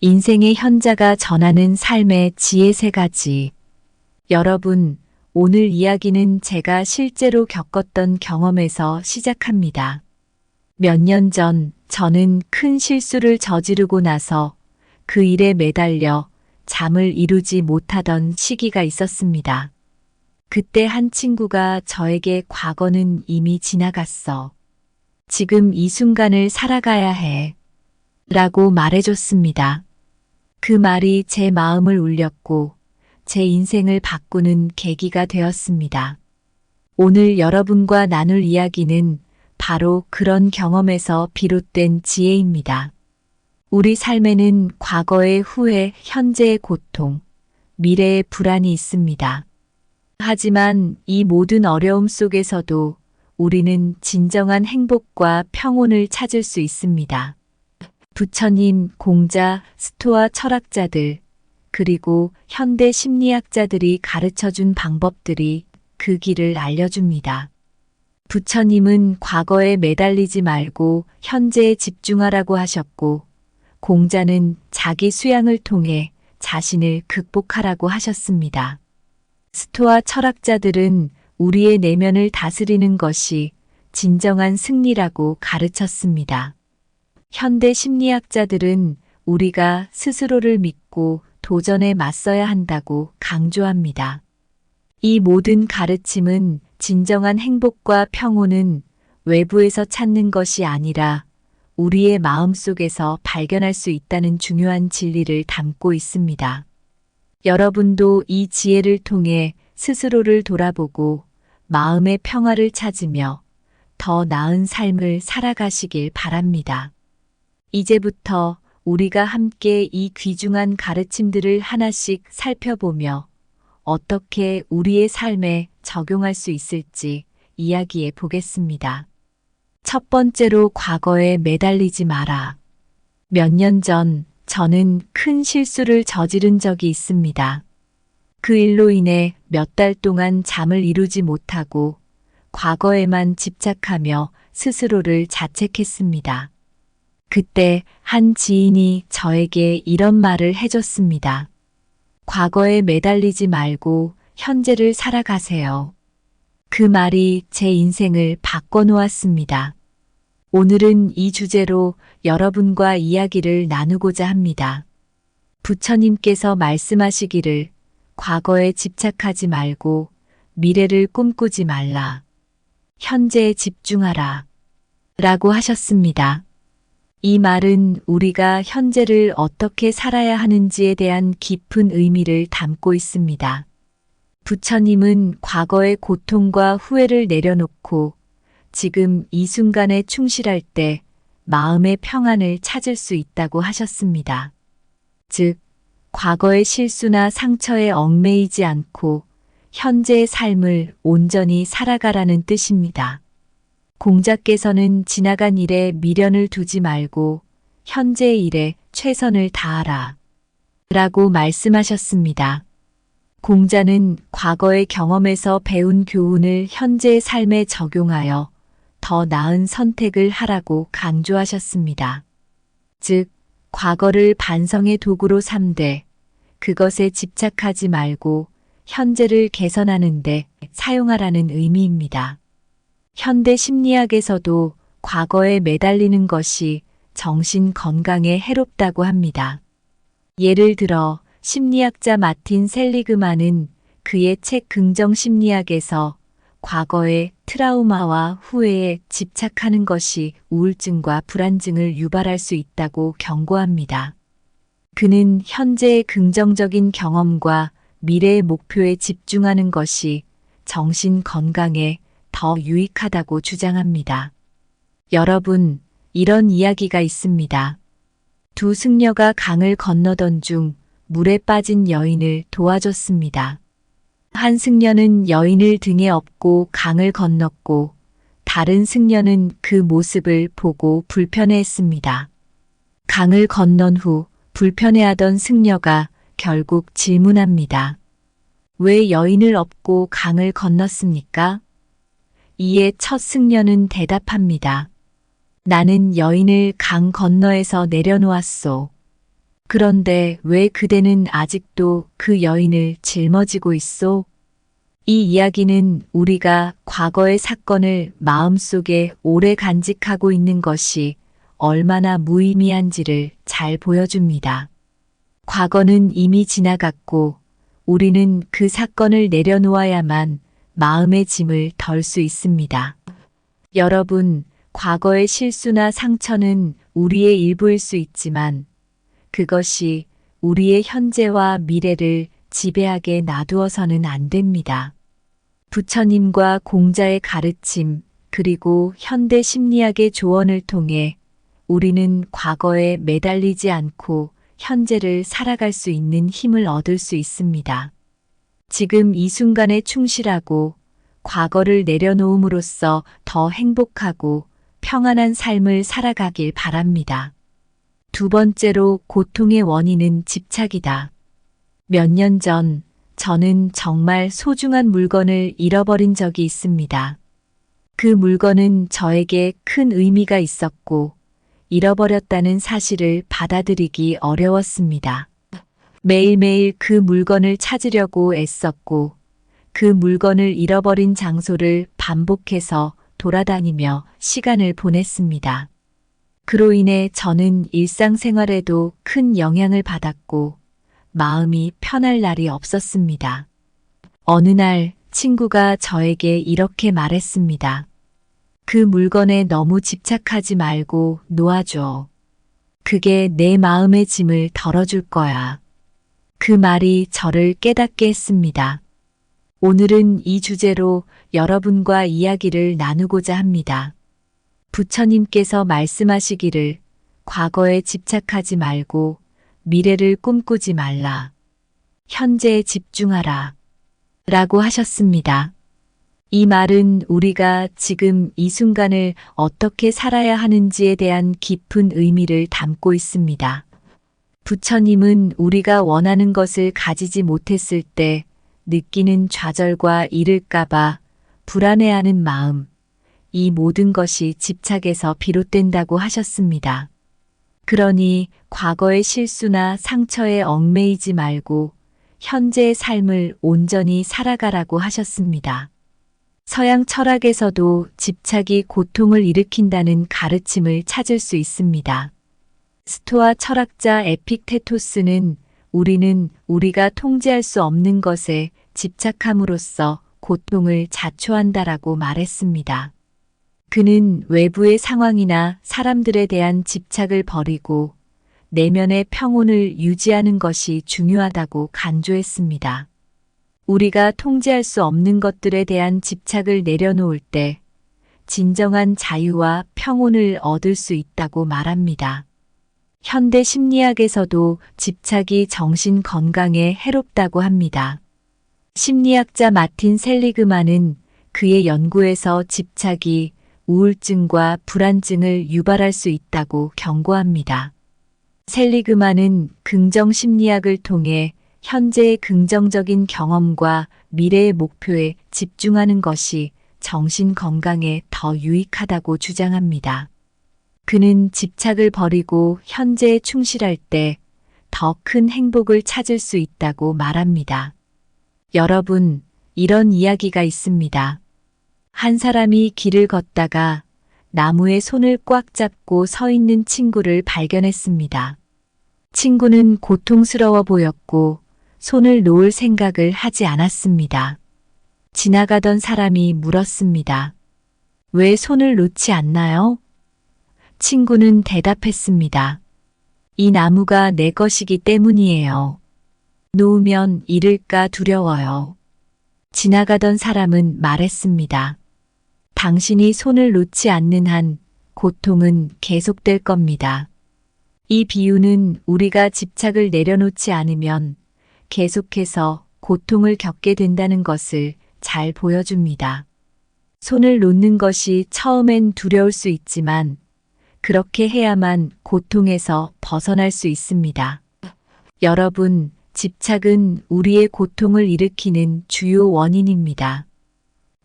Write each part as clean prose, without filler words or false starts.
인생의 현자가 전하는 삶의 지혜 세 가지. 여러분, 오늘 이야기는 제가 실제로 겪었던 경험에서 시작합니다. 몇 년 전 저는 큰 실수를 저지르고 나서 그 일에 매달려 잠을 이루지 못하던 시기가 있었습니다. 그때 한 친구가 저에게 과거는 이미 지나갔어. 지금 이 순간을 살아가야 해. 라고 말해줬습니다. 그 말이 제 마음을 울렸고 제 인생을 바꾸는 계기가 되었습니다. 오늘 여러분과 나눌 이야기는 바로 그런 경험에서 비롯된 지혜입니다. 우리 삶에는 과거의 후회, 현재의 고통, 미래의 불안이 있습니다. 하지만 이 모든 어려움 속에서도 우리는 진정한 행복과 평온을 찾을 수 있습니다. 부처님, 공자, 스토아 철학자들, 그리고 현대 심리학자들이 가르쳐준 방법들이 그 길을 알려줍니다. 부처님은 과거에 매달리지 말고 현재에 집중하라고 하셨고, 공자는 자기 수양을 통해 자신을 극복하라고 하셨습니다. 스토아 철학자들은 우리의 내면을 다스리는 것이 진정한 승리라고 가르쳤습니다. 현대 심리학자들은 우리가 스스로를 믿고 도전에 맞서야 한다고 강조합니다. 이 모든 가르침은 진정한 행복과 평온은 외부에서 찾는 것이 아니라 우리의 마음속에서 발견할 수 있다는 중요한 진리를 담고 있습니다. 여러분도 이 지혜를 통해 스스로를 돌아보고 마음의 평화를 찾으며 더 나은 삶을 살아가시길 바랍니다. 이제부터 우리가 함께 이 귀중한 가르침들을 하나씩 살펴보며 어떻게 우리의 삶에 적용할 수 있을지 이야기해 보겠습니다. 첫 번째로 과거에 매달리지 마라. 몇 년 전 저는 큰 실수를 저지른 적이 있습니다. 그 일로 인해 몇 달 동안 잠을 이루지 못하고 과거에만 집착하며 스스로를 자책했습니다. 그때 한 지인이 저에게 이런 말을 해줬습니다. 과거에 매달리지 말고 현재를 살아가세요. 그 말이 제 인생을 바꿔놓았습니다. 오늘은 이 주제로 여러분과 이야기를 나누고자 합니다. 부처님께서 말씀하시기를 과거에 집착하지 말고 미래를 꿈꾸지 말라. 현재에 집중하라. 라고 하셨습니다. 이 말은 우리가 현재를 어떻게 살아야 하는지에 대한 깊은 의미를 담고 있습니다. 부처님은 과거의 고통과 후회를 내려놓고 지금 이 순간에 충실할 때 마음의 평안을 찾을 수 있다고 하셨습니다. 즉, 과거의 실수나 상처에 얽매이지 않고 현재의 삶을 온전히 살아가라는 뜻입니다. 공자께서는 지나간 일에 미련을 두지 말고 현재의 일에 최선을 다하라. 라고 말씀하셨습니다. 공자는 과거의 경험에서 배운 교훈을 현재의 삶에 적용하여 더 나은 선택을 하라고 강조하셨습니다. 즉, 과거를 반성의 도구로 삼되 그것에 집착하지 말고 현재를 개선하는 데 사용하라는 의미입니다. 현대 심리학에서도 과거에 매달리는 것이 정신 건강에 해롭다고 합니다. 예를 들어 심리학자 마틴 셀리그만은 그의 책 긍정 심리학에서 과거의 트라우마와 후회에 집착하는 것이 우울증과 불안증을 유발할 수 있다고 경고합니다. 그는 현재의 긍정적인 경험과 미래의 목표에 집중하는 것이 정신 건강에 더 유익하다고 주장합니다. 여러분, 이런 이야기가 있습니다. 두 승려가 강을 건너던 중 물에 빠진 여인을 도와줬습니다. 한 승려는 여인을 등에 업고 강을 건넜고 다른 승려는 그 모습을 보고 불편해했습니다. 강을 건넌 후 불편해하던 승려가 결국 질문합니다. 왜 여인을 업고 강을 건넜습니까? 이에 첫 승려는 대답합니다. 나는 여인을 강 건너에서 내려놓았소. 그런데 왜 그대는 아직도 그 여인을 짊어지고 있소? 이 이야기는 우리가 과거의 사건을 마음속에 오래 간직하고 있는 것이 얼마나 무의미한지를 잘 보여줍니다. 과거는 이미 지나갔고 우리는 그 사건을 내려놓아야만 마음의 짐을 덜 수 있습니다. 여러분, 과거의 실수나 상처는 우리의 일부일 수 있지만 그것이 우리의 현재와 미래를 지배하게 놔두어서는 안 됩니다. 부처님과 공자의 가르침, 그리고 현대 심리학의 조언을 통해 우리는 과거에 매달리지 않고 현재를 살아갈 수 있는 힘을 얻을 수 있습니다. 지금 이 순간에 충실하고 과거를 내려놓음으로써 더 행복하고 평안한 삶을 살아가길 바랍니다. 두 번째로 고통의 원인은 집착이다. 몇 년 전 저는 정말 소중한 물건을 잃어버린 적이 있습니다. 그 물건은 저에게 큰 의미가 있었고 잃어버렸다는 사실을 받아들이기 어려웠습니다. 매일매일 그 물건을 찾으려고 애썼고 그 물건을 잃어버린 장소를 반복해서 돌아다니며 시간을 보냈습니다. 그로 인해 저는 일상생활에도 큰 영향을 받았고 마음이 편할 날이 없었습니다. 어느 날 친구가 저에게 이렇게 말했습니다. 그 물건에 너무 집착하지 말고 놓아줘. 그게 내 마음의 짐을 덜어줄 거야. 그 말이 저를 깨닫게 했습니다. 오늘은 이 주제로 여러분과 이야기를 나누고자 합니다. 부처님께서 말씀하시기를 과거에 집착하지 말고 미래를 꿈꾸지 말라. 현재에 집중하라. 라고 하셨습니다. 이 말은 우리가 지금 이 순간을 어떻게 살아야 하는지에 대한 깊은 의미를 담고 있습니다. 부처님은 우리가 원하는 것을 가지지 못했을 때 느끼는 좌절과 잃을까봐 불안해하는 마음, 이 모든 것이 집착에서 비롯된다고 하셨습니다. 그러니 과거의 실수나 상처에 얽매이지 말고 현재의 삶을 온전히 살아가라고 하셨습니다. 서양 철학에서도 집착이 고통을 일으킨다는 가르침을 찾을 수 있습니다. 스토아 철학자 에픽테토스는 우리는 우리가 통제할 수 없는 것에 집착함으로써 고통을 자초한다라고 말했습니다. 그는 외부의 상황이나 사람들에 대한 집착을 버리고 내면의 평온을 유지하는 것이 중요하다고 강조했습니다. 우리가 통제할 수 없는 것들에 대한 집착을 내려놓을 때 진정한 자유와 평온을 얻을 수 있다고 말합니다. 현대 심리학에서도 집착이 정신 건강에 해롭다고 합니다. 심리학자 마틴 셀리그만은 그의 연구에서 집착이 우울증과 불안증을 유발할 수 있다고 경고합니다. 셀리그만은 긍정 심리학을 통해 현재의 긍정적인 경험과 미래의 목표에 집중하는 것이 정신 건강에 더 유익하다고 주장합니다. 그는 집착을 버리고 현재에 충실할 때 더 큰 행복을 찾을 수 있다고 말합니다. 여러분, 이런 이야기가 있습니다. 한 사람이 길을 걷다가 나무에 손을 꽉 잡고 서 있는 친구를 발견했습니다. 친구는 고통스러워 보였고 손을 놓을 생각을 하지 않았습니다. 지나가던 사람이 물었습니다. 왜 손을 놓지 않나요? 친구는 대답했습니다. 이 나무가 내 것이기 때문이에요. 놓으면 잃을까 두려워요. 지나가던 사람은 말했습니다. 당신이 손을 놓지 않는 한 고통은 계속될 겁니다. 이 비유는 우리가 집착을 내려놓지 않으면 계속해서 고통을 겪게 된다는 것을 잘 보여줍니다. 손을 놓는 것이 처음엔 두려울 수 있지만 그렇게 해야만 고통에서 벗어날 수 있습니다. 여러분, 집착은 우리의 고통을 일으키는 주요 원인입니다.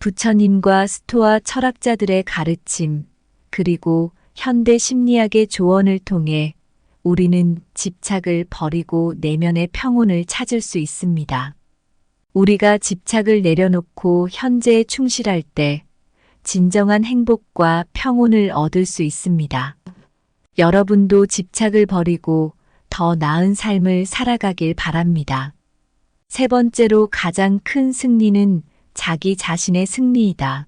부처님과 스토아 철학자들의 가르침, 그리고 현대 심리학의 조언을 통해 우리는 집착을 버리고 내면의 평온을 찾을 수 있습니다. 우리가 집착을 내려놓고 현재에 충실할 때 진정한 행복과 평온을 얻을 수 있습니다. 여러분도 집착을 버리고 더 나은 삶을 살아가길 바랍니다. 세 번째로 가장 큰 승리는 자기 자신의 승리이다.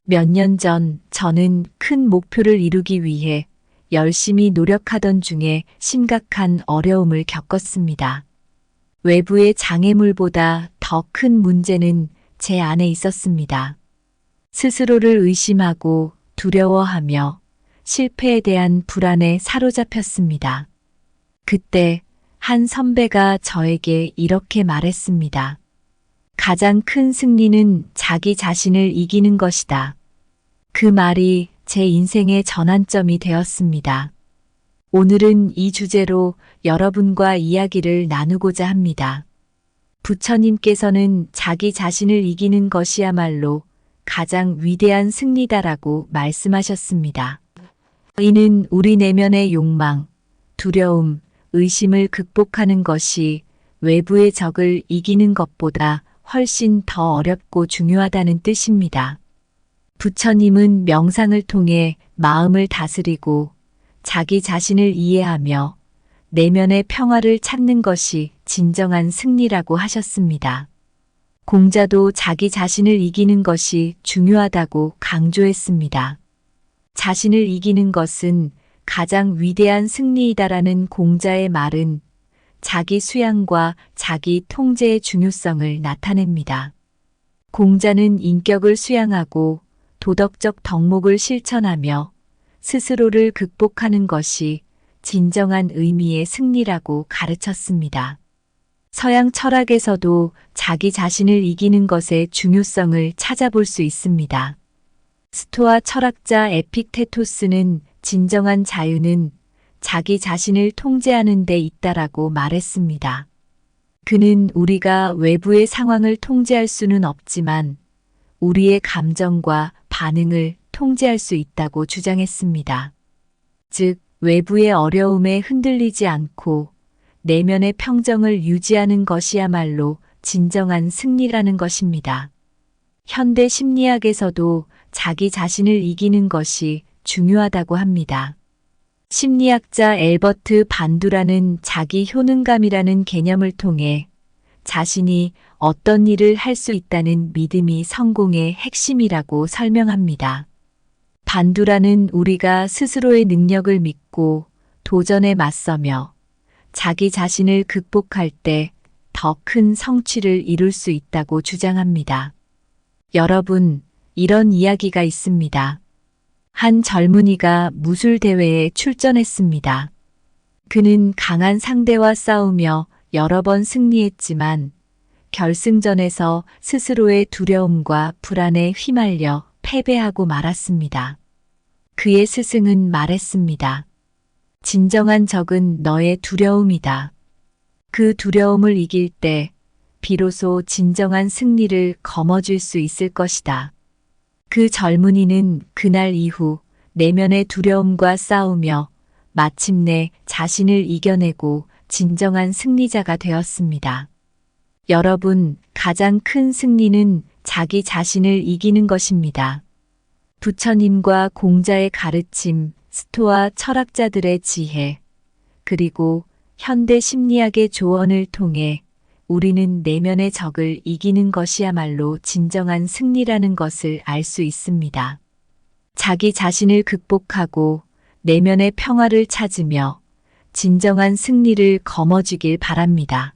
몇 년 전 저는 큰 목표를 이루기 위해 열심히 노력하던 중에 심각한 어려움을 겪었습니다. 외부의 장애물보다 더 큰 문제는 제 안에 있었습니다. 스스로를 의심하고 두려워하며 실패에 대한 불안에 사로잡혔습니다. 그때 한 선배가 저에게 이렇게 말했습니다. 가장 큰 승리는 자기 자신을 이기는 것이다. 그 말이 제 인생의 전환점이 되었습니다. 오늘은 이 주제로 여러분과 이야기를 나누고자 합니다. 부처님께서는 자기 자신을 이기는 것이야말로 가장 위대한 승리다라고 말씀하셨습니다. 이는 우리 내면의 욕망, 두려움, 의심을 극복하는 것이 외부의 적을 이기는 것보다 훨씬 더 어렵고 중요하다는 뜻입니다. 부처님은 명상을 통해 마음을 다스리고 자기 자신을 이해하며 내면의 평화를 찾는 것이 진정한 승리라고 하셨습니다. 공자도 자기 자신을 이기는 것이 중요하다고 강조했습니다. 자신을 이기는 것은 가장 위대한 승리이다라는 공자의 말은 자기 수양과 자기 통제의 중요성을 나타냅니다. 공자는 인격을 수양하고 도덕적 덕목을 실천하며 스스로를 극복하는 것이 진정한 의미의 승리라고 가르쳤습니다. 서양 철학에서도 자기 자신을 이기는 것의 중요성을 찾아볼 수 있습니다. 스토아 철학자 에픽테토스는 진정한 자유는 자기 자신을 통제하는 데 있다라고 말했습니다. 그는 우리가 외부의 상황을 통제할 수는 없지만 우리의 감정과 반응을 통제할 수 있다고 주장했습니다. 즉, 외부의 어려움에 흔들리지 않고 내면의 평정을 유지하는 것이야말로 진정한 승리라는 것입니다. 현대 심리학에서도 자기 자신을 이기는 것이 중요하다고 합니다. 심리학자 엘버트 반두라는 자기 효능감이라는 개념을 통해 자신이 어떤 일을 할 수 있다는 믿음이 성공의 핵심이라고 설명합니다. 반두라는 우리가 스스로의 능력을 믿고 도전에 맞서며 자기 자신을 극복할 때 더 큰 성취를 이룰 수 있다고 주장합니다. 여러분, 이런 이야기가 있습니다. 한 젊은이가 무술 대회에 출전했습니다. 그는 강한 상대와 싸우며 여러 번 승리했지만 결승전에서 스스로의 두려움과 불안에 휘말려 패배하고 말았습니다. 그의 스승은 말했습니다. 진정한 적은 너의 두려움이다. 그 두려움을 이길 때 비로소 진정한 승리를 거머쥘 수 있을 것이다. 그 젊은이는 그날 이후 내면의 두려움과 싸우며 마침내 자신을 이겨내고 진정한 승리자가 되었습니다. 여러분, 가장 큰 승리는 자기 자신을 이기는 것입니다. 부처님과 공자의 가르침, 스토아 철학자들의 지혜, 그리고 현대 심리학의 조언을 통해 우리는 내면의 적을 이기는 것이야말로 진정한 승리라는 것을 알 수 있습니다. 자기 자신을 극복하고 내면의 평화를 찾으며 진정한 승리를 거머쥐길 바랍니다.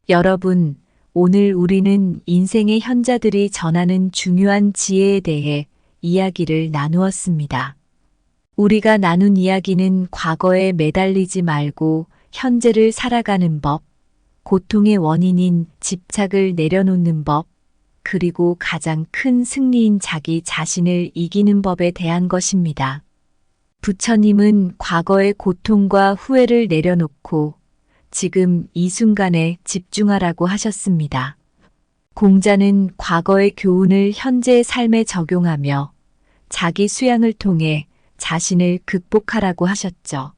여러분, 오늘 우리는 인생의 현자들이 전하는 중요한 지혜에 대해 이야기를 나누었습니다. 우리가 나눈 이야기는 과거에 매달리지 말고 현재를 살아가는 법, 고통의 원인인 집착을 내려놓는 법, 그리고 가장 큰 승리인 자기 자신을 이기는 법에 대한 것입니다. 부처님은 과거의 고통과 후회를 내려놓고 지금 이 순간에 집중하라고 하셨습니다. 공자는 과거의 교훈을 현재의 삶에 적용하며 자기 수양을 통해 자신을 극복하라고 하셨죠.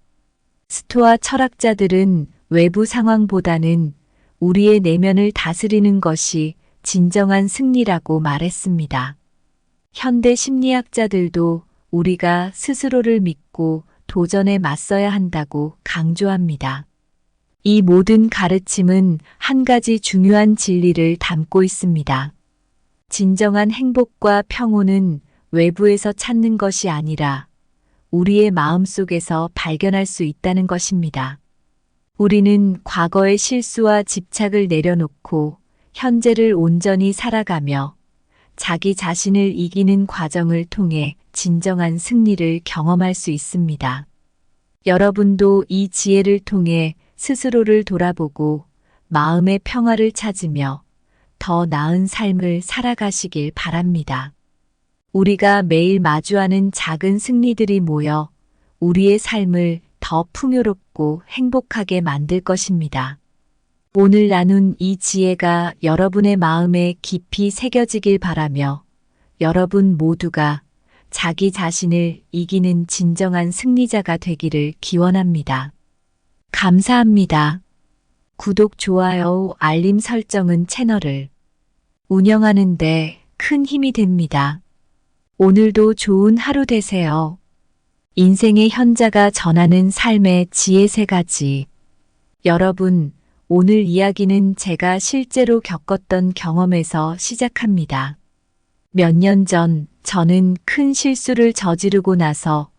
스토아 철학자들은 외부 상황보다는 우리의 내면을 다스리는 것이 진정한 승리라고 말했습니다. 현대 심리학자들도 우리가 스스로를 믿고 도전에 맞서야 한다고 강조합니다. 이 모든 가르침은 한 가지 중요한 진리를 담고 있습니다. 진정한 행복과 평온은 외부에서 찾는 것이 아니라 우리의 마음속에서 발견할 수 있다는 것입니다. 우리는 과거의 실수와 집착을 내려놓고 현재를 온전히 살아가며 자기 자신을 이기는 과정을 통해 진정한 승리를 경험할 수 있습니다. 여러분도 이 지혜를 통해 스스로를 돌아보고 마음의 평화를 찾으며 더 나은 삶을 살아가시길 바랍니다. 우리가 매일 마주하는 작은 승리들이 모여 우리의 삶을 더 풍요롭고 행복하게 만들 것입니다. 오늘 나눈 이 지혜가 여러분의 마음에 깊이 새겨지길 바라며 여러분 모두가 자기 자신을 이기는 진정한 승리자가 되기를 기원합니다. 감사합니다. 구독, 좋아요, 알림 설정은 채널을 운영하는 데 큰 힘이 됩니다. 오늘도 좋은 하루 되세요. 인생의 현자가 전하는 삶의 지혜 3가지. 여러분, 오늘 이야기는 제가 실제로 겪었던 경험에서 시작합니다. 몇 년 전 저는 큰 실수를 저지르고 나서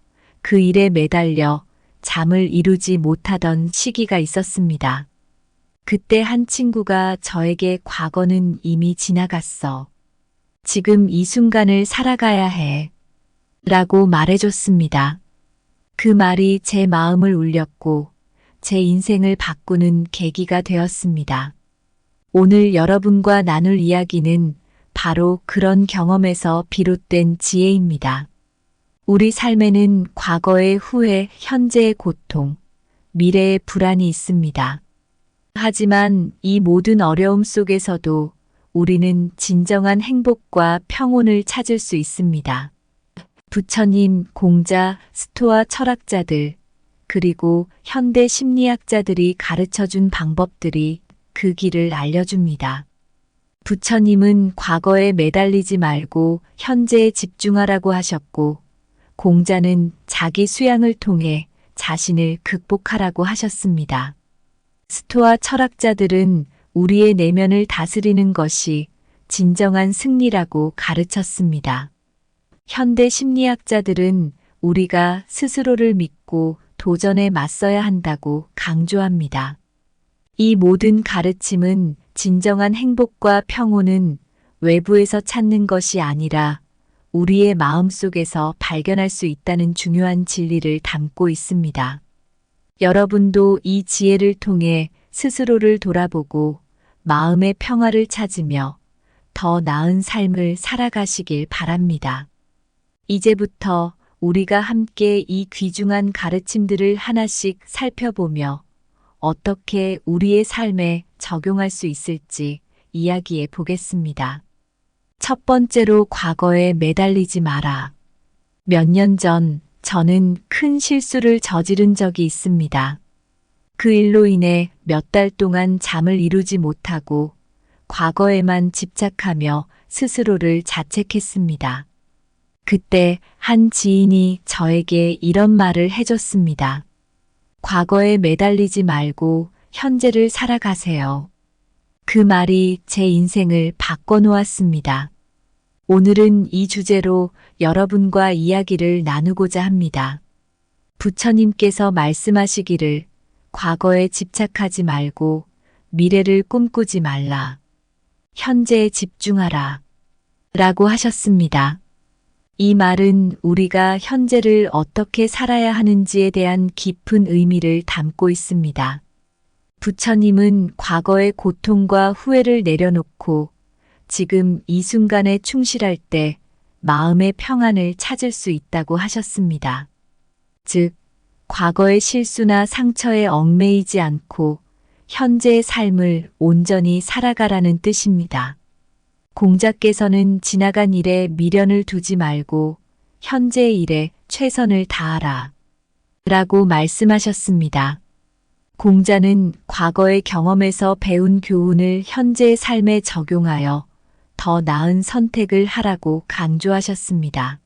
그 일에 매달려 잠을 이루지 못하던 시기가 있었습니다. 그때 한 친구가 저에게 과거는 이미 지나갔어. 지금 이 순간을 살아가야 해. 라고 말해줬습니다. 그 말이 제 마음을 울렸고 제 인생을 바꾸는 계기가 되었습니다. 오늘 여러분과 나눌 이야기는 바로 그런 경험에서 비롯된 지혜입니다. 우리 삶에는 과거의 후회, 현재의 고통, 미래의 불안이 있습니다. 하지만 이 모든 어려움 속에서도 우리는 진정한 행복과 평온을 찾을 수 있습니다. 부처님, 공자, 스토아 철학자들, 그리고 현대 심리학자들이 가르쳐준 방법들이 그 길을 알려줍니다. 부처님은 과거에 매달리지 말고 현재에 집중하라고 하셨고, 공자는 자기 수양을 통해 자신을 극복하라고 하셨습니다. 스토아 철학자들은 우리의 내면을 다스리는 것이 진정한 승리라고 가르쳤습니다. 현대 심리학자들은 우리가 스스로를 믿고 도전에 맞서야 한다고 강조합니다. 이 모든 가르침은 진정한 행복과 평온은 외부에서 찾는 것이 아니라 우리의 마음속에서 발견할 수 있다는 중요한 진리를 담고 있습니다. 여러분도 이 지혜를 통해 스스로를 돌아보고 마음의 평화를 찾으며 더 나은 삶을 살아가시길 바랍니다. 이제부터 우리가 함께 이 귀중한 가르침들을 하나씩 살펴보며 어떻게 우리의 삶에 적용할 수 있을지 이야기해 보겠습니다. 첫 번째로, 과거에 매달리지 마라. 몇 년 전 저는 큰 실수를 저지른 적이 있습니다. 그 일로 인해 몇 달 동안 잠을 이루지 못하고 과거에만 집착하며 스스로를 자책했습니다. 그때 한 지인이 저에게 이런 말을 해줬습니다. 과거에 매달리지 말고 현재를 살아가세요. 그 말이 제 인생을 바꿔놓았습니다. 오늘은 이 주제로 여러분과 이야기를 나누고자 합니다. 부처님께서 말씀하시기를 과거에 집착하지 말고 미래를 꿈꾸지 말라. 현재에 집중하라. 라고 하셨습니다. 이 말은 우리가 현재를 어떻게 살아야 하는지에 대한 깊은 의미를 담고 있습니다. 부처님은 과거의 고통과 후회를 내려놓고 지금 이 순간에 충실할 때 마음의 평안을 찾을 수 있다고 하셨습니다. 즉, 과거의 실수나 상처에 얽매이지 않고 현재의 삶을 온전히 살아가라는 뜻입니다. 공자께서는 지나간 일에 미련을 두지 말고 현재의 일에 최선을 다하라 라고 말씀하셨습니다. 공자는 과거의 경험에서 배운 교훈을 현재의 삶에 적용하여 더 나은 선택을 하라고 강조하셨습니다.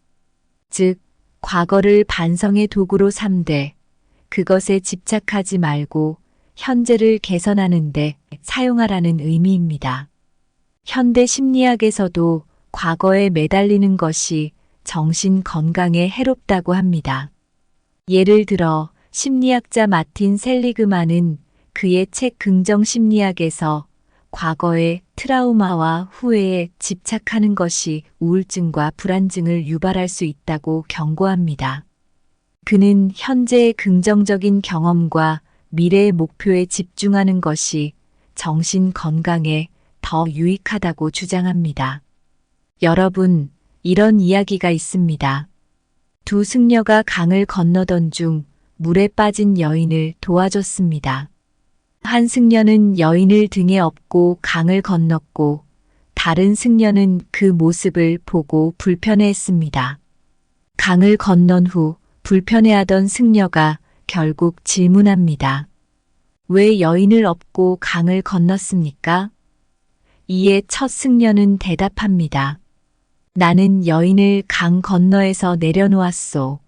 즉, 과거를 반성의 도구로 삼되 그것에 집착하지 말고 현재를 개선하는 데 사용하라는 의미입니다. 현대 심리학에서도 과거에 매달리는 것이 정신 건강에 해롭다고 합니다. 예를 들어 심리학자 마틴 셀리그만은 그의 책 긍정 심리학에서 과거의 트라우마와 후회에 집착하는 것이 우울증과 불안증을 유발할 수 있다고 경고합니다. 그는 현재의 긍정적인 경험과 미래의 목표에 집중하는 것이 정신 건강에 더 유익하다고 주장합니다. 여러분, 이런 이야기가 있습니다. 두 승려가 강을 건너던 중 물에 빠진 여인을 도와줬습니다. 한 승려는 여인을 등에 업고 강을 건넜고 다른 승려는 그 모습을 보고 불편해했습니다. 강을 건넌 후 불편해하던 승려가 결국 질문합니다. 왜 여인을 업고 강을 건넜습니까? 이에 첫 승려는 대답합니다. 나는 여인을 강 건너에서 내려놓았소.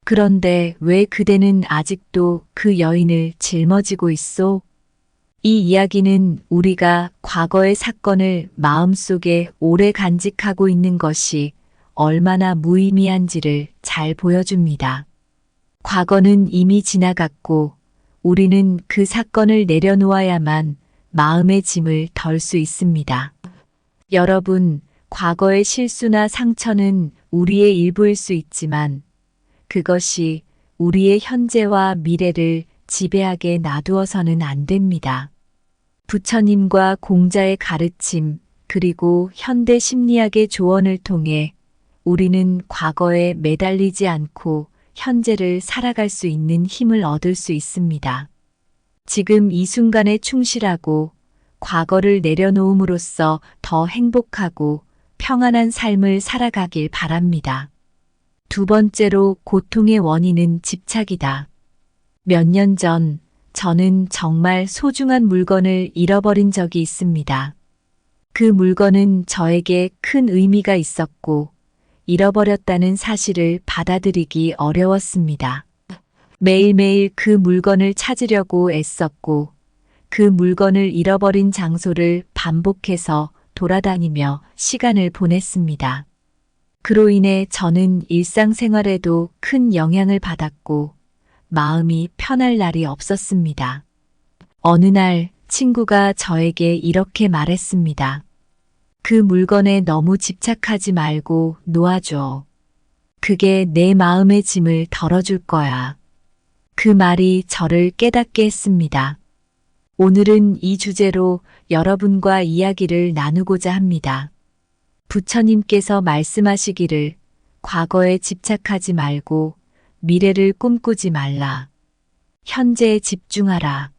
그런데 왜 그대는 아직도 그 여인을 짊어지고 있소? 이 이야기는 우리가 과거의 사건을 마음속에 오래 간직하고 있는 것이 얼마나 무의미한지를 잘 보여줍니다. 과거는 이미 지나갔고 우리는 그 사건을 내려놓아야만 마음의 짐을 덜 수 있습니다. 여러분, 과거의 실수나 상처는 우리의 일부일 수 있지만 그것이 우리의 현재와 미래를 지배하게 놔두어서는 안 됩니다. 부처님과 공자의 가르침, 그리고 현대 심리학의 조언을 통해 우리는 과거에 매달리지 않고 현재를 살아갈 수 있는 힘을 얻을 수 있습니다. 지금 이 순간에 충실하고 과거를 내려놓음으로써 더 행복하고 평안한 삶을 살아가길 바랍니다. 두 번째로 고통의 원인은 집착이다. 몇 년 전 저는 정말 소중한 물건을 잃어버린 적이 있습니다. 그 물건은 저에게 큰 의미가 있었고 잃어버렸다는 사실을 받아들이기 어려웠습니다. 매일매일 그 물건을 찾으려고 애썼고 그 물건을 잃어버린 장소를 반복해서 돌아다니며 시간을 보냈습니다. 그로 인해 저는 일상생활에도 큰 영향을 받았고 마음이 편할 날이 없었습니다. 어느 날 친구가 저에게 이렇게 말했습니다. 그 물건에 너무 집착하지 말고 놓아줘. 그게 내 마음의 짐을 덜어줄 거야. 그 말이 저를 깨닫게 했습니다. 오늘은 이 주제로 여러분과 이야기를 나누고자 합니다. 부처님께서 말씀하시기를 과거에 집착하지 말고 미래를 꿈꾸지 말라. 현재에 집중하라.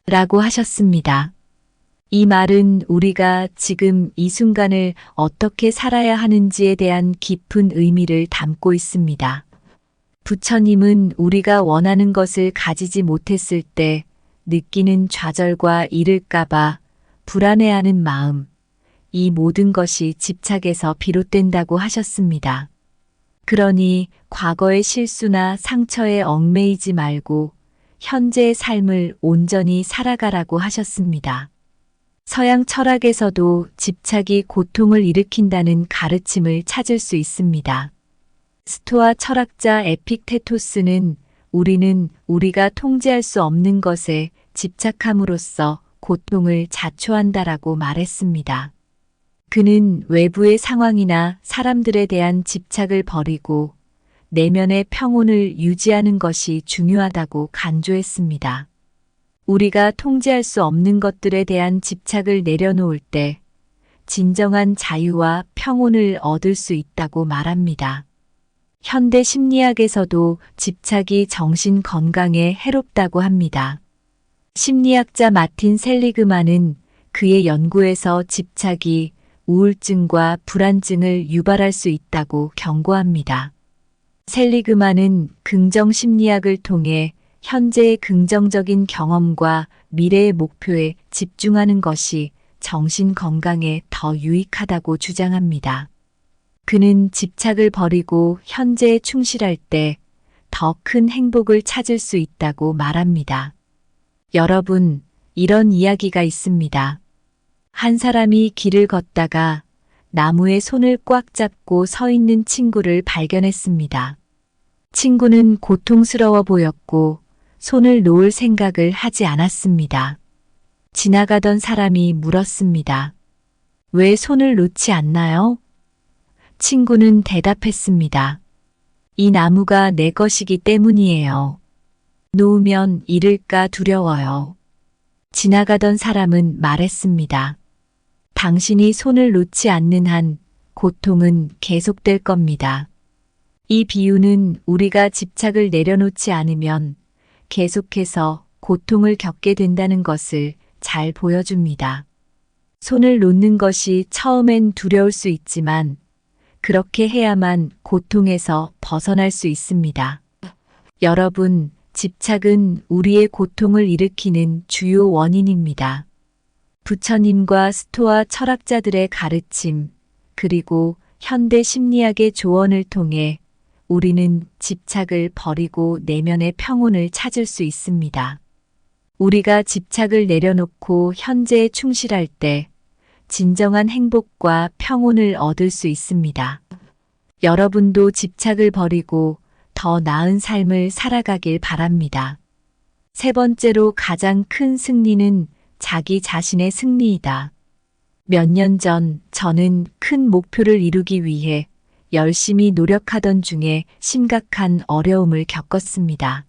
라고 하셨습니다. 이 말은 우리가 지금 이 순간을 어떻게 살아야 하는지에 대한 깊은 의미를 담고 있습니다. 부처님은 우리가 원하는 것을 가지지 못했을 때 느끼는 좌절과 잃을까봐 불안해하는 마음, 이 모든 것이 집착에서 비롯된다고 하셨습니다. 그러니 과거의 실수나 상처에 얽매이지 말고 현재의 삶을 온전히 살아가라고 하셨습니다. 서양 철학에서도 집착이 고통을 일으킨다는 가르침을 찾을 수 있습니다. 스토아 철학자 에픽테토스는 우리는 우리가 통제할 수 없는 것에 집착함으로써 고통을 자초한다라고 말했습니다. 그는 외부의 상황이나 사람들에 대한 집착을 버리고 내면의 평온을 유지하는 것이 중요하다고 간조했습니다. 우리가 통제할 수 없는 것들에 대한 집착을 내려놓을 때 진정한 자유와 평온을 얻을 수 있다고 말합니다. 현대 심리학에서도 집착이 정신 건강에 해롭다고 합니다. 심리학자 마틴 셀리그만은 그의 연구에서 집착이 우울증과 불안증을 유발할 수 있다고 경고합니다. 셀리그만은 긍정 심리학을 통해 현재의 긍정적인 경험과 미래의 목표에 집중하는 것이 정신 건강에 더 유익하다고 주장합니다. 그는 집착을 버리고 현재에 충실할 때 더 큰 행복을 찾을 수 있다고 말합니다. 여러분, 이런 이야기가 있습니다. 한 사람이 길을 걷다가 나무에 손을 꽉 잡고 서 있는 친구를 발견했습니다. 친구는 고통스러워 보였고 손을 놓을 생각을 하지 않았습니다. 지나가던 사람이 물었습니다. 왜 손을 놓지 않나요? 친구는 대답했습니다. 이 나무가 내 것이기 때문이에요. 놓으면 잃을까 두려워요. 지나가던 사람은 말했습니다. 당신이 손을 놓지 않는 한 고통은 계속될 겁니다. 이 비유는 우리가 집착을 내려놓지 않으면 계속해서 고통을 겪게 된다는 것을 잘 보여줍니다. 손을 놓는 것이 처음엔 두려울 수 있지만 그렇게 해야만 고통에서 벗어날 수 있습니다. 여러분, 집착은 우리의 고통을 일으키는 주요 원인입니다. 부처님과 스토아 철학자들의 가르침, 그리고 현대 심리학의 조언을 통해 우리는 집착을 버리고 내면의 평온을 찾을 수 있습니다. 우리가 집착을 내려놓고 현재에 충실할 때 진정한 행복과 평온을 얻을 수 있습니다. 여러분도 집착을 버리고 더 나은 삶을 살아가길 바랍니다. 세 번째로 가장 큰 승리는 자기 자신의 승리이다. 몇 년 전 저는 큰 목표를 이루기 위해 열심히 노력하던 중에 심각한 어려움을 겪었습니다.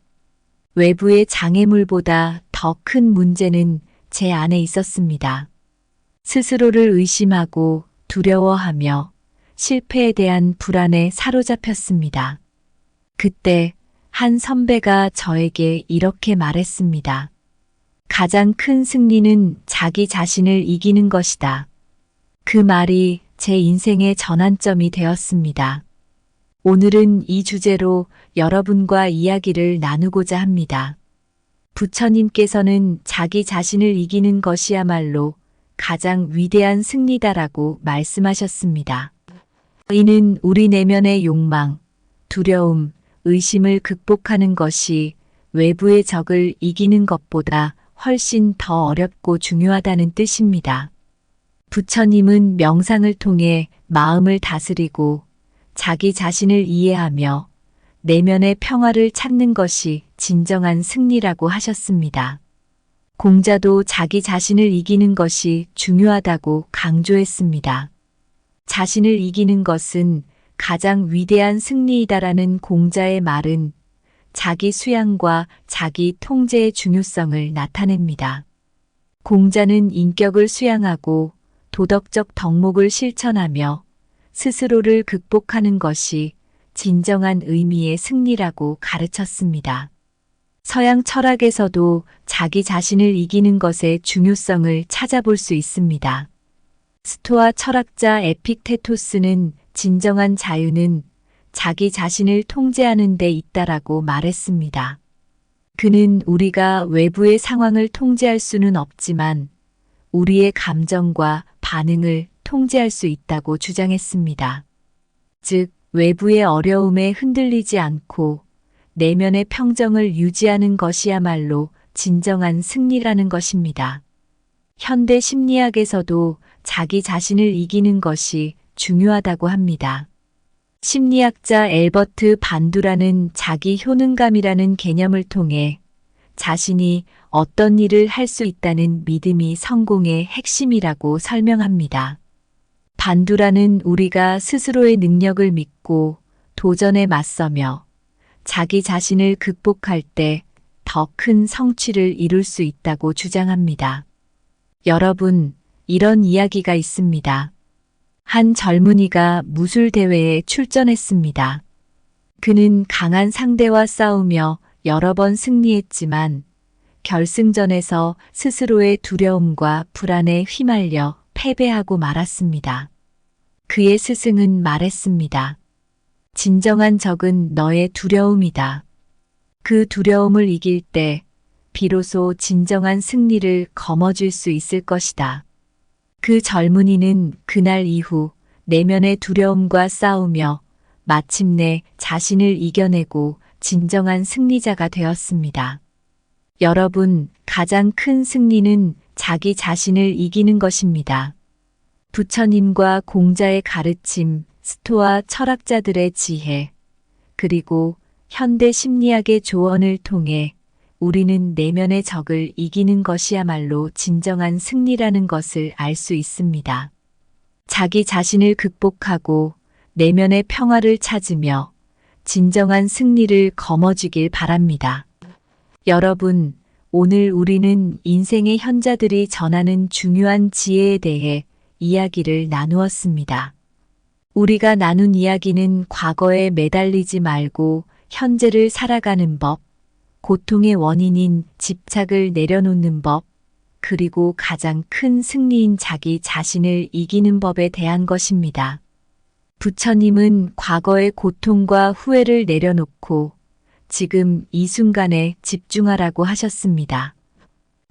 외부의 장애물보다 더 큰 문제는 제 안에 있었습니다. 스스로를 의심하고 두려워하며 실패에 대한 불안에 사로잡혔습니다. 그때 한 선배가 저에게 이렇게 말했습니다. 가장 큰 승리는 자기 자신을 이기는 것이다. 그 말이 제 인생의 전환점이 되었습니다. 오늘은 이 주제로 여러분과 이야기를 나누고자 합니다. 부처님께서는 자기 자신을 이기는 것이야말로 가장 위대한 승리다라고 말씀하셨습니다. 이는 우리 내면의 욕망, 두려움, 의심을 극복하는 것이 외부의 적을 이기는 것보다 훨씬 더 어렵고 중요하다는 뜻입니다. 부처님은 명상을 통해 마음을 다스리고 자기 자신을 이해하며 내면의 평화를 찾는 것이 진정한 승리라고 하셨습니다. 공자도 자기 자신을 이기는 것이 중요하다고 강조했습니다. 자신을 이기는 것은 가장 위대한 승리이다라는 공자의 말은 자기 수양과 자기 통제의 중요성을 나타냅니다. 공자는 인격을 수양하고 도덕적 덕목을 실천하며 스스로를 극복하는 것이 진정한 의미의 승리라고 가르쳤습니다. 서양 철학에서도 자기 자신을 이기는 것의 중요성을 찾아볼 수 있습니다. 스토아 철학자 에픽테토스는 진정한 자유는 자기 자신을 통제하는 데 있다라고 말했습니다. 그는 우리가 외부의 상황을 통제할 수는 없지만 우리의 감정과 반응을 통제할 수 있다고 주장했습니다. 즉, 외부의 어려움에 흔들리지 않고 내면의 평정을 유지하는 것이야말로 진정한 승리라는 것입니다. 현대 심리학에서도 자기 자신을 이기는 것이 중요하다고 합니다. 심리학자 엘버트 반두라는 자기 효능감이라는 개념을 통해 자신이 어떤 일을 할 수 있다는 믿음이 성공의 핵심이라고 설명합니다. 반두라는 우리가 스스로의 능력을 믿고 도전에 맞서며 자기 자신을 극복할 때 더 큰 성취를 이룰 수 있다고 주장합니다. 여러분, 이런 이야기가 있습니다. 한 젊은이가 무술 대회에 출전했습니다. 그는 강한 상대와 싸우며 여러 번 승리했지만 결승전에서 스스로의 두려움과 불안에 휘말려 패배하고 말았습니다. 그의 스승은 말했습니다. 진정한 적은 너의 두려움이다. 그 두려움을 이길 때 비로소 진정한 승리를 거머쥘 수 있을 것이다. 그 젊은이는 그날 이후 내면의 두려움과 싸우며 마침내 자신을 이겨내고 진정한 승리자가 되었습니다. 여러분, 가장 큰 승리는 자기 자신을 이기는 것입니다. 부처님과 공자의 가르침, 스토아 철학자들의 지혜, 그리고 현대 심리학의 조언을 통해 우리는 내면의 적을 이기는 것이야말로 진정한 승리라는 것을 알 수 있습니다. 자기 자신을 극복하고 내면의 평화를 찾으며 진정한 승리를 거머쥐길 바랍니다. 여러분, 오늘 우리는 인생의 현자들이 전하는 중요한 지혜에 대해 이야기를 나누었습니다. 우리가 나눈 이야기는 과거에 매달리지 말고 현재를 살아가는 법, 고통의 원인인 집착을 내려놓는 법, 그리고 가장 큰 승리인 자기 자신을 이기는 법에 대한 것입니다. 부처님은 과거의 고통과 후회를 내려놓고 지금 이 순간에 집중하라고 하셨습니다.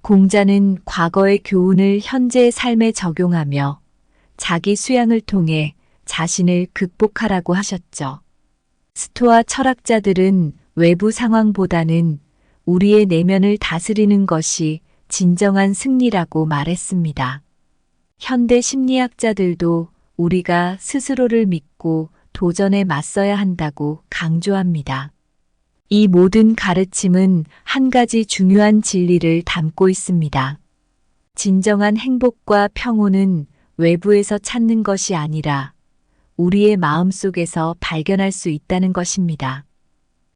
공자는 과거의 교훈을 현재의 삶에 적용하며 자기 수양을 통해 자신을 극복하라고 하셨죠. 스토아 철학자들은 외부 상황보다는 우리의 내면을 다스리는 것이 진정한 승리라고 말했습니다. 현대 심리학자들도 우리가 스스로를 믿고 도전에 맞서야 한다고 강조합니다. 이 모든 가르침은 한 가지 중요한 진리를 담고 있습니다. 진정한 행복과 평온은 외부에서 찾는 것이 아니라 우리의 마음속에서 발견할 수 있다는 것입니다.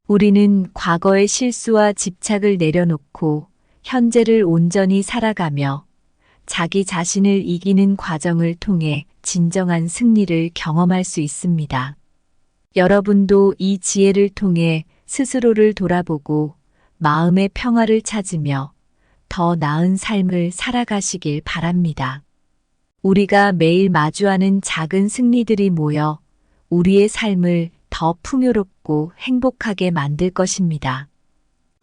우리는 과거의 실수와 집착을 내려놓고 현재를 온전히 살아가며 자기 자신을 이기는 과정을 통해 진정한 승리를 경험할 수 있습니다. 여러분도 이 지혜를 통해 스스로를 돌아보고 마음의 평화를 찾으며 더 나은 삶을 살아가시길 바랍니다. 우리가 매일 마주하는 작은 승리들이 모여 우리의 삶을 더 풍요롭고 행복하게 만들 것입니다.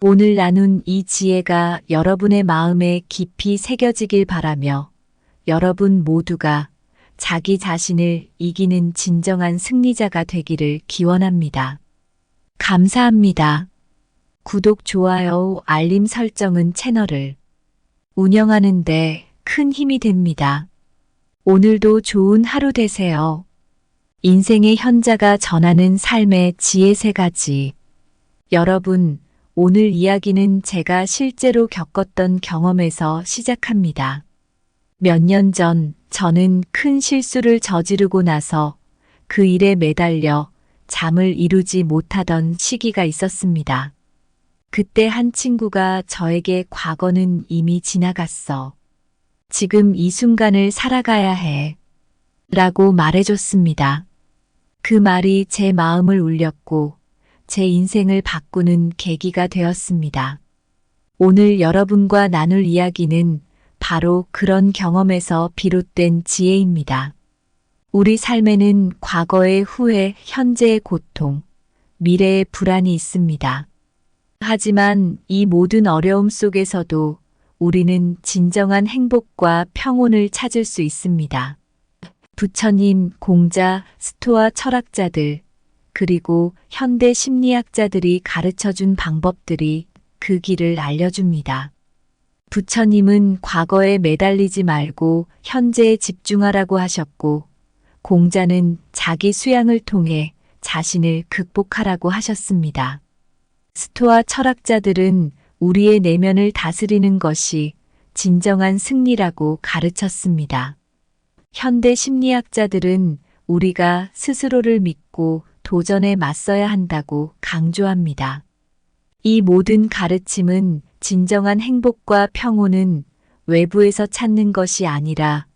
오늘 나눈 이 지혜가 여러분의 마음에 깊이 새겨지길 바라며 여러분 모두가 자기 자신을 이기는 진정한 승리자가 되기를 기원합니다. 감사합니다. 구독, 좋아요, 알림 설정은 채널을 운영하는 데 큰 힘이 됩니다. 오늘도 좋은 하루 되세요. 인생의 현자가 전하는 삶의 지혜 3가지. 여러분, 오늘 이야기는 제가 실제로 겪었던 경험에서 시작합니다. 몇 년 전 저는 큰 실수를 저지르고 나서 그 일에 매달려 잠을 이루지 못하던 시기가 있었습니다. 그때 한 친구가 저에게 과거는 이미 지나갔어. 지금 이 순간을 살아가야 해. 라고 말해줬습니다. 그 말이 제 마음을 울렸고 제 인생을 바꾸는 계기가 되었습니다. 오늘 여러분과 나눌 이야기는 바로 그런 경험에서 비롯된 지혜입니다. 우리 삶에는 과거의 후회, 현재의 고통, 미래의 불안이 있습니다. 하지만 이 모든 어려움 속에서도 우리는 진정한 행복과 평온을 찾을 수 있습니다. 부처님, 공자, 스토아 철학자들, 그리고 현대 심리학자들이 가르쳐준 방법들이 그 길을 알려줍니다. 부처님은 과거에 매달리지 말고 현재에 집중하라고 하셨고, 공자는 자기 수양을 통해 자신을 극복하라고 하셨습니다. 스토아 철학자들은 우리의 내면을 다스리는 것이 진정한 승리라고 가르쳤습니다. 현대 심리학자들은 우리가 스스로를 믿고 도전에 맞서야 한다고 강조합니다. 이 모든 가르침은 진정한 행복과 평온은 외부에서 찾는 것이 아니라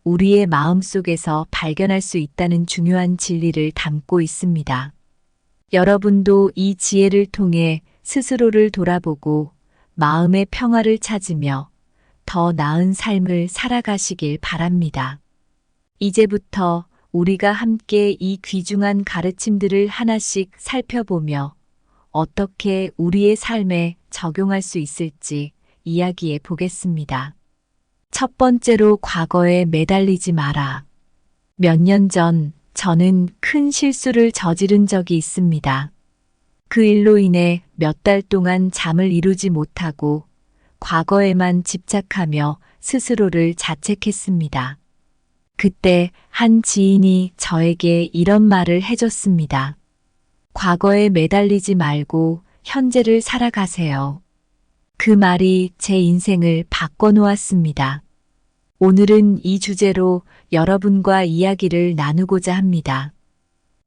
우리의 마음속에서 발견할 수 있다는 중요한 진리를 담고 있습니다. 여러분도 이 지혜를 통해 스스로를 돌아보고 마음의 평화를 찾으며 더 나은 삶을 살아가시길 바랍니다. 이제부터 우리가 함께 이 귀중한 가르침들을 하나씩 살펴보며 어떻게 우리의 삶에 적용할 수 있을지 이야기해 보겠습니다. 첫 번째로 과거에 매달리지 마라. 몇 년 전 저는 큰 실수를 저지른 적이 있습니다. 그 일로 인해 몇 달 동안 잠을 이루지 못하고 과거에만 집착하며 스스로를 자책했습니다. 그때 한 지인이 저에게 이런 말을 해줬습니다. 과거에 매달리지 말고 현재를 살아가세요. 그 말이 제 인생을 바꿔놓았습니다. 오늘은 이 주제로 여러분과 이야기를 나누고자 합니다.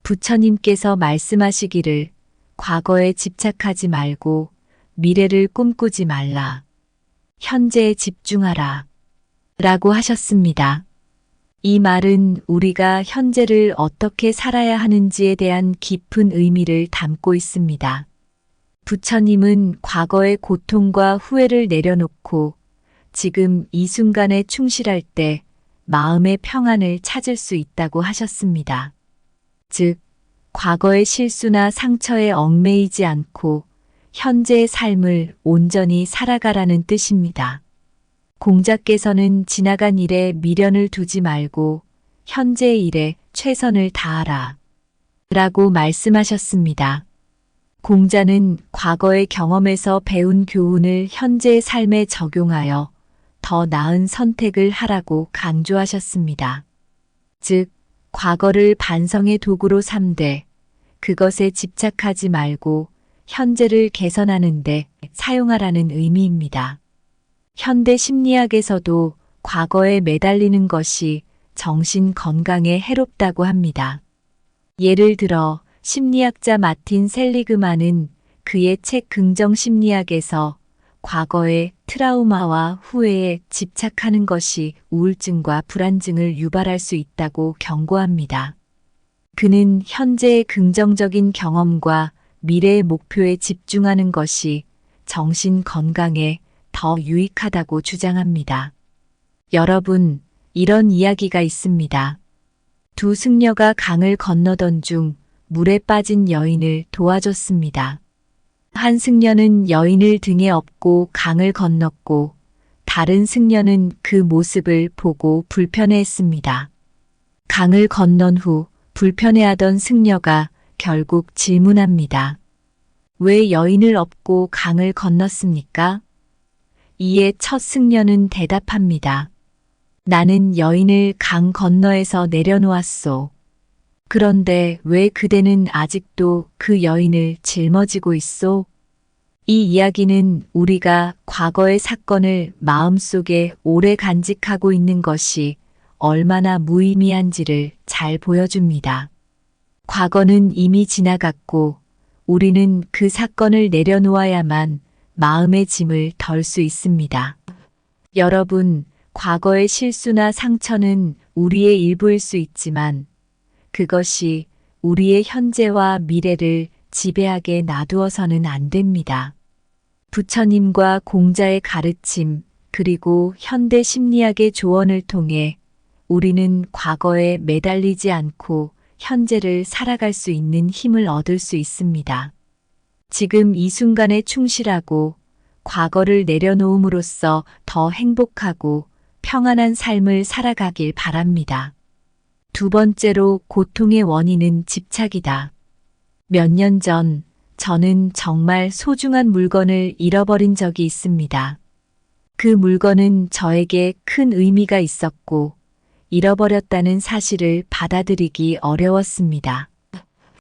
부처님께서 말씀하시기를 과거에 집착하지 말고 미래를 꿈꾸지 말라. 현재에 집중하라. 라고 하셨습니다. 이 말은 우리가 현재를 어떻게 살아야 하는지에 대한 깊은 의미를 담고 있습니다. 부처님은 과거의 고통과 후회를 내려놓고 지금 이 순간에 충실할 때 마음의 평안을 찾을 수 있다고 하셨습니다. 즉, 과거의 실수나 상처에 얽매이지 않고 현재의 삶을 온전히 살아가라는 뜻입니다. 공자께서는 지나간 일에 미련을 두지 말고 현재의 일에 최선을 다하라. 라고 말씀하셨습니다. 공자는 과거의 경험에서 배운 교훈을 현재의 삶에 적용하여 더 나은 선택을 하라고 강조하셨습니다. 즉, 과거를 반성의 도구로 삼되 그것에 집착하지 말고 현재를 개선하는 데 사용하라는 의미입니다. 현대 심리학에서도 과거에 매달리는 것이 정신 건강에 해롭다고 합니다. 예를 들어 심리학자 마틴 셀리그만은 그의 책 긍정 심리학에서 과거의 트라우마와 후회에 집착하는 것이 우울증과 불안증을 유발할 수 있다고 경고합니다. 그는 현재의 긍정적인 경험과 미래의 목표에 집중하는 것이 정신 건강에 더 유익하다고 주장합니다. 여러분, 이런 이야기가 있습니다. 두 승려가 강을 건너던 중 물에 빠진 여인을 도와줬습니다. 한 승려는 여인을 등에 업고 강을 건넜고 다른 승려는 그 모습을 보고 불편해했습니다. 강을 건넌 후 불편해하던 승려가 결국 질문합니다. 왜 여인을 업고 강을 건넜습니까? 이에 첫 승려는 대답합니다. 나는 여인을 강 건너에서 내려놓았소. 그런데 왜 그대는 아직도 그 여인을 짊어지고 있소? 이 이야기는 우리가 과거의 사건을 마음속에 오래 간직하고 있는 것이 얼마나 무의미한지를 잘 보여줍니다. 과거는 이미 지나갔고 우리는 그 사건을 내려놓아야만 마음의 짐을 덜 수 있습니다. 여러분, 과거의 실수나 상처는 우리의 일부일 수 있지만 그것이 우리의 현재와 미래를 지배하게 놔두어서는 안 됩니다. 부처님과 공자의 가르침, 그리고 현대 심리학의 조언을 통해 우리는 과거에 매달리지 않고 현재를 살아갈 수 있는 힘을 얻을 수 있습니다. 지금 이 순간에 충실하고 과거를 내려놓음으로써 더 행복하고 평안한 삶을 살아가길 바랍니다. 두 번째로 고통의 원인은 집착이다. 몇 년 전 저는 정말 소중한 물건을 잃어버린 적이 있습니다. 그 물건은 저에게 큰 의미가 있었고 잃어버렸다는 사실을 받아들이기 어려웠습니다.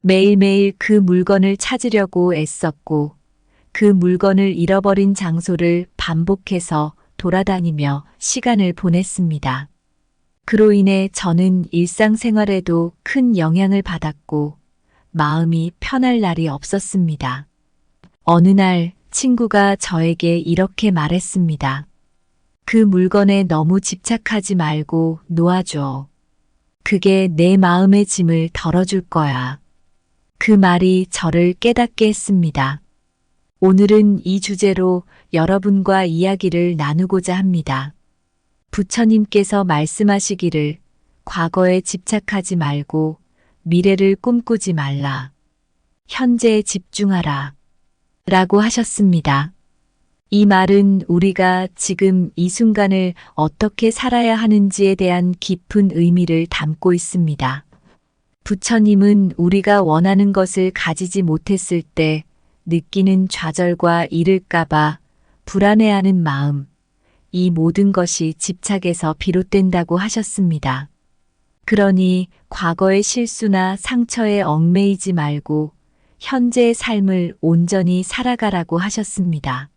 매일매일 그 물건을 찾으려고 애썼고 그 물건을 잃어버린 장소를 반복해서 돌아다니며 시간을 보냈습니다. 그로 인해 저는 일상생활에도 큰 영향을 받았고 마음이 편할 날이 없었습니다. 어느 날 친구가 저에게 이렇게 말했습니다. 그 물건에 너무 집착하지 말고 놓아줘. 그게 내 마음의 짐을 덜어줄 거야. 그 말이 저를 깨닫게 했습니다. 오늘은 이 주제로 여러분과 이야기를 나누고자 합니다. 부처님께서 말씀하시기를 과거에 집착하지 말고 미래를 꿈꾸지 말라. 현재에 집중하라. 라고 하셨습니다. 이 말은 우리가 지금 이 순간을 어떻게 살아야 하는지에 대한 깊은 의미를 담고 있습니다. 부처님은 우리가 원하는 것을 가지지 못했을 때 느끼는 좌절과 잃을까봐 불안해하는 마음, 이 모든 것이 집착에서 비롯된다고 하셨습니다. 그러니 과거의 실수나 상처에 얽매이지 말고 현재의 삶을 온전히 살아가라고 하셨습니다.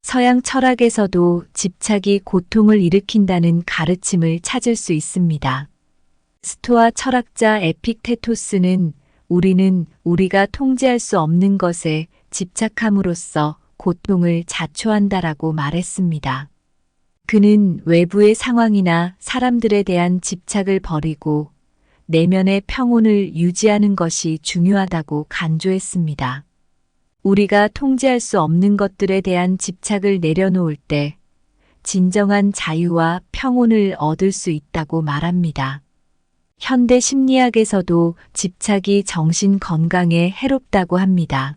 서양 철학에서도 집착이 고통을 일으킨다는 가르침을 찾을 수 있습니다. 스토아 철학자 에픽테토스는 우리는 우리가 통제할 수 없는 것에 집착함으로써 고통을 자초한다라고 말했습니다. 그는 외부의 상황이나 사람들에 대한 집착을 버리고 내면의 평온을 유지하는 것이 중요하다고 간조했습니다. 우리가 통제할 수 없는 것들에 대한 집착을 내려놓을 때 진정한 자유와 평온을 얻을 수 있다고 말합니다. 현대 심리학에서도 집착이 정신 건강에 해롭다고 합니다.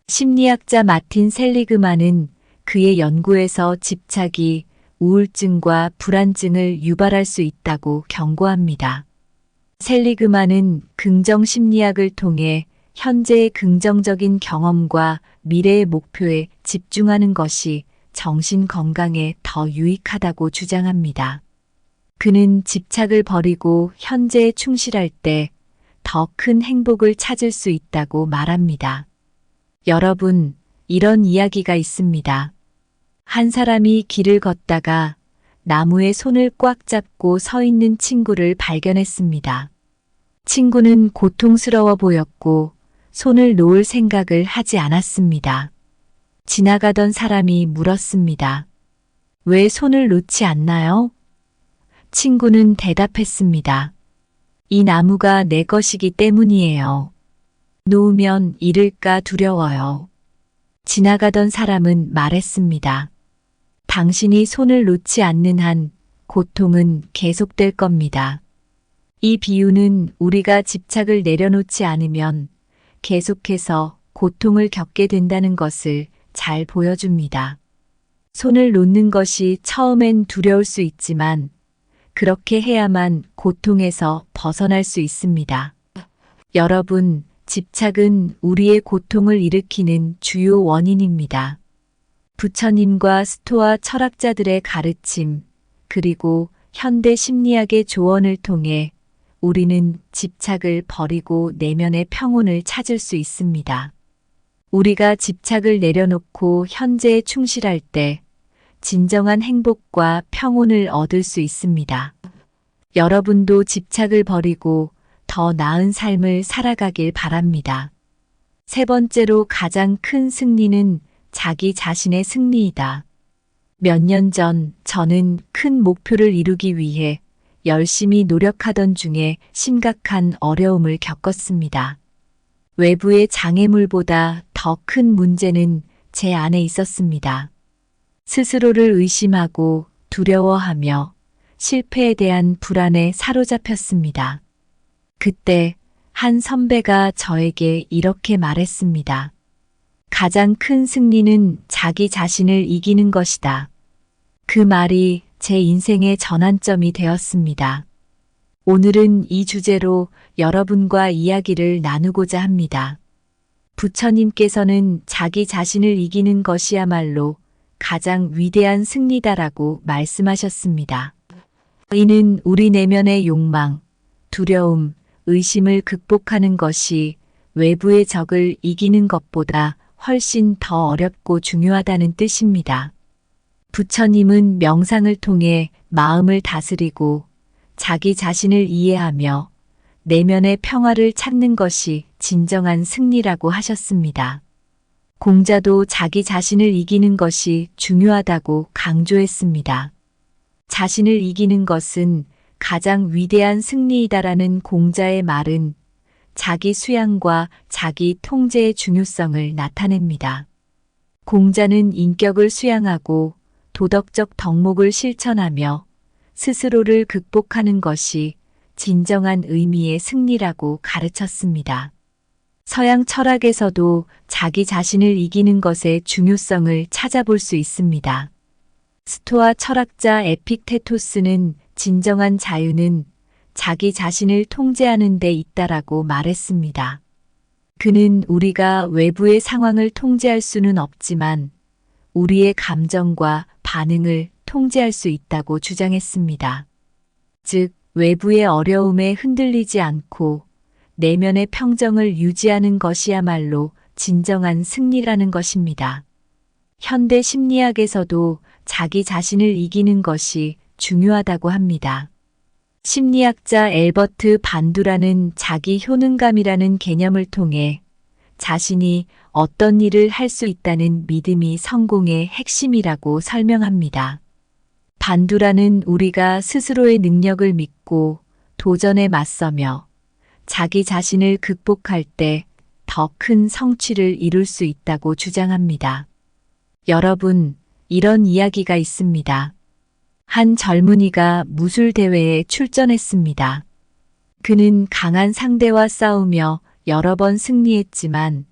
심리학자 마틴 셀리그만은 그의 연구에서 집착이 우울증과 불안증을 유발할 수 있다고 경고합니다. 셀리그만은 긍정 심리학을 통해 현재의 긍정적인 경험과 미래의 목표에 집중하는 것이 정신 건강에 더 유익하다고 주장합니다. 그는 집착을 버리고 현재에 충실할 때 더 큰 행복을 찾을 수 있다고 말합니다. 여러분, 이런 이야기가 있습니다. 한 사람이 길을 걷다가 나무에 손을 꽉 잡고 서 있는 친구를 발견했습니다. 친구는 고통스러워 보였고 손을 놓을 생각을 하지 않았습니다. 지나가던 사람이 물었습니다. 왜 손을 놓지 않나요? 친구는 대답했습니다. 이 나무가 내 것이기 때문이에요. 놓으면 잃을까 두려워요. 지나가던 사람은 말했습니다. 당신이 손을 놓지 않는 한 고통은 계속될 겁니다. 이 비유는 우리가 집착을 내려놓지 않으면 계속해서 고통을 겪게 된다는 것을 잘 보여줍니다. 손을 놓는 것이 처음엔 두려울 수 있지만 그렇게 해야만 고통에서 벗어날 수 있습니다. 여러분, 집착은 우리의 고통을 일으키는 주요 원인입니다. 부처님과 스토아 철학자들의 가르침, 그리고 현대 심리학의 조언을 통해 우리는 집착을 버리고 내면의 평온을 찾을 수 있습니다. 우리가 집착을 내려놓고 현재에 충실할 때 진정한 행복과 평온을 얻을 수 있습니다. 여러분도 집착을 버리고 더 나은 삶을 살아가길 바랍니다. 세 번째로 가장 큰 승리는 자기 자신의 승리이다. 몇 년 전 저는 큰 목표를 이루기 위해 열심히 노력하던 중에 심각한 어려움을 겪었습니다. 외부의 장애물보다 더 큰 문제는 제 안에 있었습니다. 스스로를 의심하고 두려워하며 실패에 대한 불안에 사로잡혔습니다. 그때 한 선배가 저에게 이렇게 말했습니다. 가장 큰 승리는 자기 자신을 이기는 것이다. 그 말이 제 인생의 전환점이 되었습니다. 오늘은 이 주제로 여러분과 이야기를 나누고자 합니다. 부처님께서는 자기 자신을 이기는 것이야말로 가장 위대한 승리다라고 말씀하셨습니다. 이는 우리 내면의 욕망, 두려움, 의심을 극복하는 것이 외부의 적을 이기는 것보다 훨씬 더 어렵고 중요하다는 뜻입니다. 부처님은 명상을 통해 마음을 다스리고 자기 자신을 이해하며 내면의 평화를 찾는 것이 진정한 승리라고 하셨습니다. 공자도 자기 자신을 이기는 것이 중요하다고 강조했습니다. 자신을 이기는 것은 가장 위대한 승리이다라는 공자의 말은 자기 수양과 자기 통제의 중요성을 나타냅니다. 공자는 인격을 수양하고 도덕적 덕목을 실천하며 스스로를 극복하는 것이 진정한 의미의 승리라고 가르쳤습니다. 서양 철학에서도 자기 자신을 이기는 것의 중요성을 찾아볼 수 있습니다. 스토아 철학자 에픽테토스는 진정한 자유는 자기 자신을 통제하는 데 있다라고 말했습니다. 그는 우리가 외부의 상황을 통제할 수는 없지만 우리의 감정과 반응을 통제할 수 있다고 주장했습니다. 즉, 외부의 어려움에 흔들리지 않고 내면의 평정을 유지하는 것이야말로 진정한 승리라는 것입니다. 현대 심리학에서도 자기 자신을 이기는 것이 중요하다고 합니다. 심리학자 엘버트 반두라는 자기 효능감이라는 개념을 통해 자신이 어떤 일을 할 수 있다는 믿음이 성공의 핵심이라고 설명합니다. 반두라는 우리가 스스로의 능력을 믿고 도전에 맞서며 자기 자신을 극복할 때 더 큰 성취를 이룰 수 있다고 주장합니다. 여러분, 이런 이야기가 있습니다. 한 젊은이가 무술 대회에 출전했습니다. 그는 강한 상대와 싸우며 여러 번 승리했지만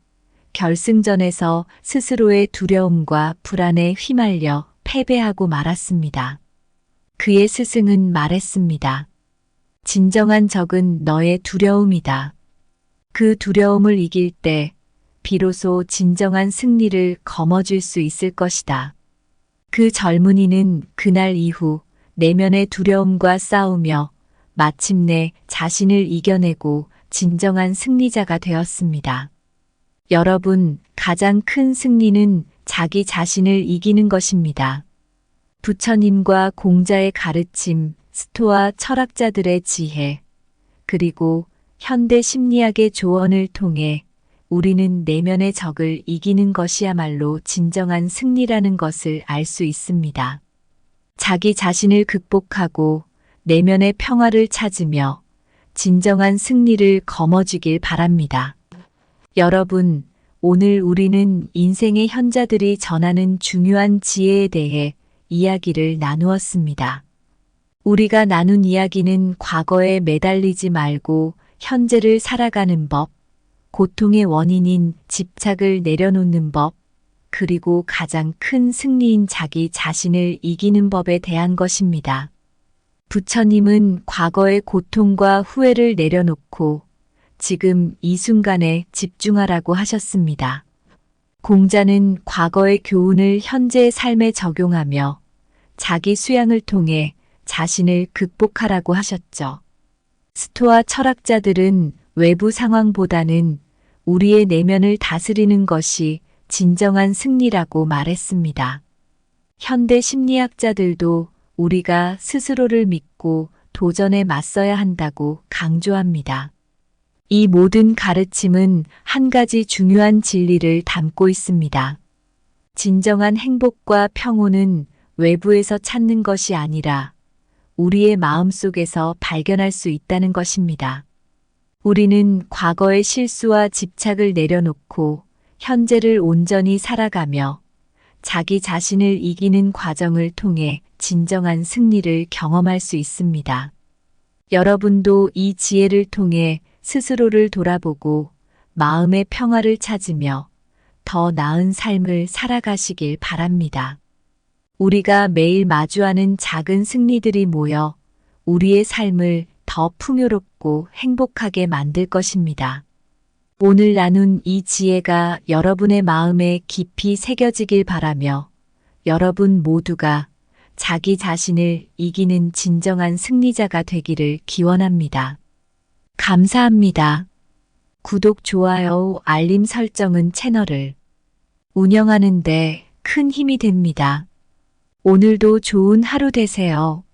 결승전에서 스스로의 두려움과 불안에 휘말려 패배하고 말았습니다. 그의 스승은 말했습니다. 진정한 적은 너의 두려움이다. 그 두려움을 이길 때 비로소 진정한 승리를 거머쥘 수 있을 것이다. 그 젊은이는 그날 이후 내면의 두려움과 싸우며 마침내 자신을 이겨내고 진정한 승리자가 되었습니다. 여러분, 가장 큰 승리는 자기 자신을 이기는 것입니다. 부처님과 공자의 가르침, 스토아 철학자들의 지혜, 그리고 현대 심리학의 조언을 통해 우리는 내면의 적을 이기는 것이야말로 진정한 승리라는 것을 알 수 있습니다. 자기 자신을 극복하고 내면의 평화를 찾으며 진정한 승리를 거머쥐길 바랍니다. 여러분, 오늘 우리는 인생의 현자들이 전하는 중요한 지혜에 대해 이야기를 나누었습니다. 우리가 나눈 이야기는 과거에 매달리지 말고 현재를 살아가는 법, 고통의 원인인 집착을 내려놓는 법, 그리고 가장 큰 승리인 자기 자신을 이기는 법에 대한 것입니다. 부처님은 과거의 고통과 후회를 내려놓고 지금 이 순간에 집중하라고 하셨습니다. 공자는 과거의 교훈을 현재의 삶에 적용하며 자기 수양을 통해 자신을 극복하라고 하셨죠. 스토아 철학자들은 외부 상황보다는 우리의 내면을 다스리는 것이 진정한 승리라고 말했습니다. 현대 심리학자들도 우리가 스스로를 믿고 도전에 맞서야 한다고 강조합니다. 이 모든 가르침은 한 가지 중요한 진리를 담고 있습니다. 진정한 행복과 평온은 외부에서 찾는 것이 아니라 우리의 마음속에서 발견할 수 있다는 것입니다. 우리는 과거의 실수와 집착을 내려놓고 현재를 온전히 살아가며 자기 자신을 이기는 과정을 통해 진정한 승리를 경험할 수 있습니다. 여러분도 이 지혜를 통해 스스로를 돌아보고 마음의 평화를 찾으며 더 나은 삶을 살아가시길 바랍니다. 우리가 매일 마주하는 작은 승리들이 모여 우리의 삶을 더 풍요롭고 행복하게 만들 것입니다. 오늘 나눈 이 지혜가 여러분의 마음에 깊이 새겨지길 바라며 여러분 모두가 자기 자신을 이기는 진정한 승리자가 되기를 기원합니다. 감사합니다. 구독, 좋아요, 알림 설정은 채널을 운영하는 데 큰 힘이 됩니다. 오늘도 좋은 하루 되세요.